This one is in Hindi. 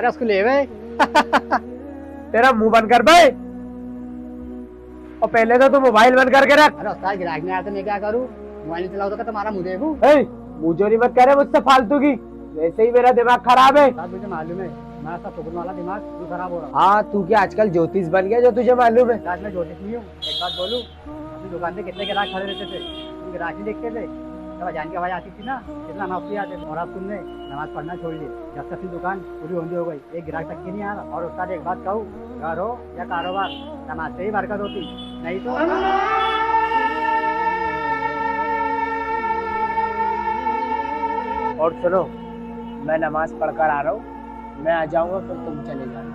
अरे उसको ले वे। तेरा मुंह बंद कर भाई, और पहले तो तू मोबाइल बंद करके रख। अरे उस्ताद गिराक नहीं आया तो मैं क्या करूँ, मोबाइल नहीं चलाओ तो क्या तुम्हारा मुँह देखूं? मुझे मत करे मुझसे फालतू की, वैसे ही मेरा दिमाग खराब है। उस्ताद मुझे मालूम है हमारा सब सुकून वाला दिमाग क्यों खराब हो रहा है। हाँ, तू क्या आजकल ज्योतिष बन गया जो तुझे मालूम है? उस्ताद मैं ज्योतिष नहीं हूँ, एक बात बोलूं, अपनी दुकान पे कितने ग्राहक खड़े रहते थे, तुम ग्राहक नहीं देखते थे, जब अजान की आवाज आती थी ना कितना नौकरी आते थे, और अब तुमने नमाज पढ़ना छोड़ दी, जब से अपनी दुकान पूरी होंदी हो गई, एक ग्राहक तक की नहीं आ रहा। और उस्ताद एक बात कहूँ, घर हो या कारोबार, नमाज से ही बरकत होती, नहीं तो। और सुनो, मैं नमाज पढ़कर आ रहा हूँ, मैं आ जाऊंगा फिर तुम चले जाना।